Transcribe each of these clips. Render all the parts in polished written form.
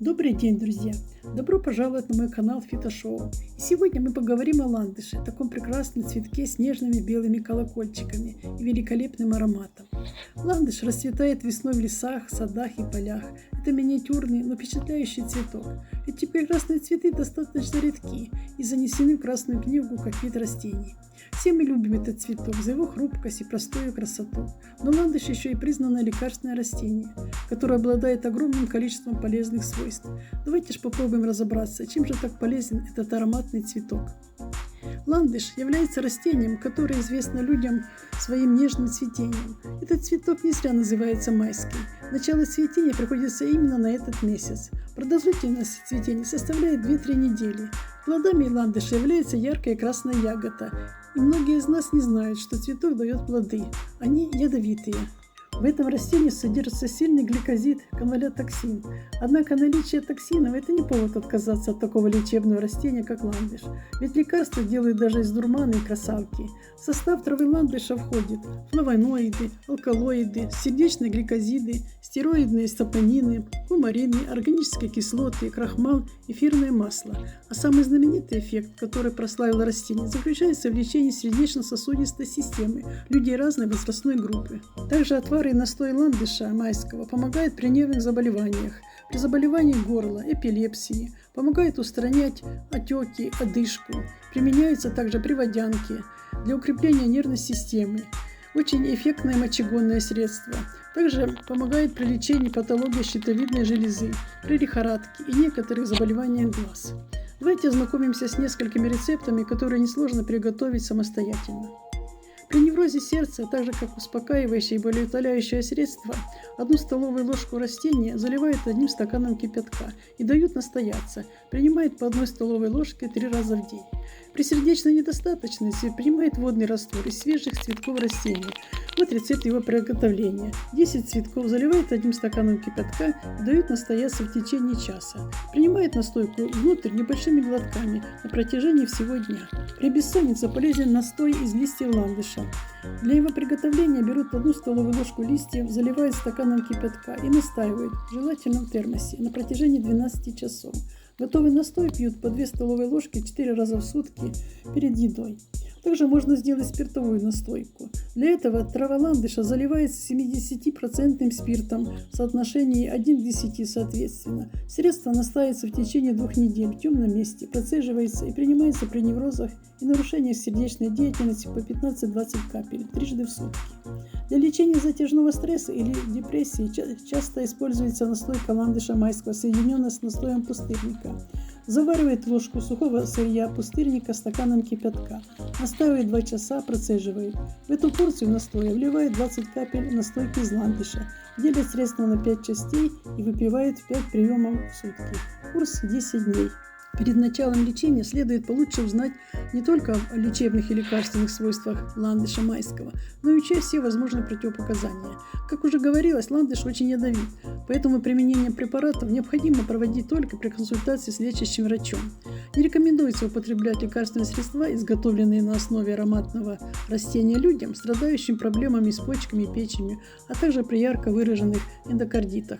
Добрый день, друзья! Добро пожаловать на мой канал Фитошоу. И сегодня мы поговорим о ландыше, таком прекрасном цветке с нежными белыми колокольчиками и великолепным ароматом. Ландыш расцветает весной в лесах, садах и полях. Это миниатюрный, но впечатляющий цветок. Эти прекрасные цветы достаточно редки и занесены в Красную книгу как вид растений. Все мы любим этот цветок за его хрупкость и простую красоту. Но ландыш еще и признанное лекарственное растение, которое обладает огромным количеством полезных свойств. Давайте же попробуем разобраться, чем же так полезен этот ароматный цветок. Ландыш является растением, которое известно людям своим нежным цветением. Этот цветок не зря называется майский. Начало цветения приходится именно на этот месяц. Продолжительность цветения составляет 2-3 недели. Плодами ландыша является яркая красная ягода. И многие из нас не знают, что цветок дает плоды. Они ядовитые. В этом растении содержится сильный гликозид каналотоксин. Однако наличие токсинов – это не повод отказаться от такого лечебного растения, как ландыш. Ведь лекарства делают даже из дурмана и красавки. В состав травы ландыша входят флавоноиды, алкалоиды, сердечные гликозиды, стероидные сапонины, кумарины, органические кислоты, крахмал, эфирное масло. А самый знаменитый эффект, который прославило растение, заключается в лечении сердечно-сосудистой системы людей разной возрастной группы. Также отвары и настой ландыша майского помогают при нервных заболеваниях, при заболевании горла, эпилепсии, помогает устранять отеки, одышку. Применяется также при водянке, для укрепления нервной системы. Очень эффектное мочегонное средство. Также помогает при лечении патологии щитовидной железы, при лихорадке и некоторых заболеваниях глаз. Давайте ознакомимся с несколькими рецептами, которые несложно приготовить самостоятельно. При неврозе сердца, так же как успокаивающее и болеутоляющее средство, 1 столовую ложку растения заливают 1 стаканом кипятка и дают настояться. Принимают по 1 столовой ложке 3 раза в день. При сердечной недостаточности принимает водный раствор из свежих цветков растения. Вот рецепт его приготовления. 10 цветков заливают 1 стаканом кипятка и дают настояться в течение часа. Принимает настойку внутрь небольшими глотками на протяжении всего дня. При бессоннице полезен настой из листьев ландыша. Для его приготовления берут 1 столовую ложку листьев, заливают стаканом кипятка и настаивают, желательно в термосе, на протяжении 12 часов. Готовый настой пьют по 2 столовые ложки 4 раза в сутки перед едой. Также можно сделать спиртовую настойку. Для этого трава ландыша заливается 70% спиртом в соотношении 1 к 10 соответственно. Средство настаивается в течение 2 недель в темном месте, процеживается и принимается при неврозах и нарушениях сердечной деятельности по 15-20 капель трижды в сутки. Для лечения затяжного стресса или депрессии часто используется настойка ландыша майского, соединенная с настоем пустырника. Заваривает ложку сухого сырья пустырника стаканом кипятка. Настаивает 2 часа, процеживает. В эту порцию настоя вливает 20 капель настойки из ландыша. Делит средство на 5 частей и выпивает 5 приемов в сутки. Курс 10 дней. Перед началом лечения следует получше узнать не только о лечебных и лекарственных свойствах ландыша майского, но и учесть все возможные противопоказания. Как уже говорилось, ландыш очень ядовит, поэтому применение препаратов необходимо проводить только при консультации с лечащим врачом. Не рекомендуется употреблять лекарственные средства, изготовленные на основе ароматного растения людям, страдающим проблемами с почками и печенью, а также при ярко выраженных эндокардитах.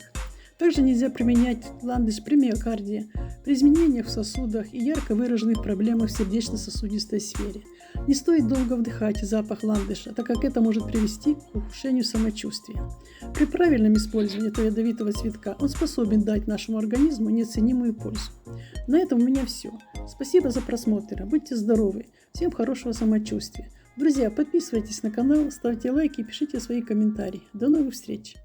Также нельзя применять ландыш при миокардии, при изменениях в сосудах и ярко выраженных проблемах в сердечно-сосудистой сфере. Не стоит долго вдыхать запах ландыша, так как это может привести к ухудшению самочувствия. При правильном использовании этого ядовитого цветка он способен дать нашему организму неоценимую пользу. На этом у меня все. Спасибо за просмотр. Будьте здоровы. Всем хорошего самочувствия. Друзья, подписывайтесь на канал, ставьте лайки и пишите свои комментарии. До новых встреч!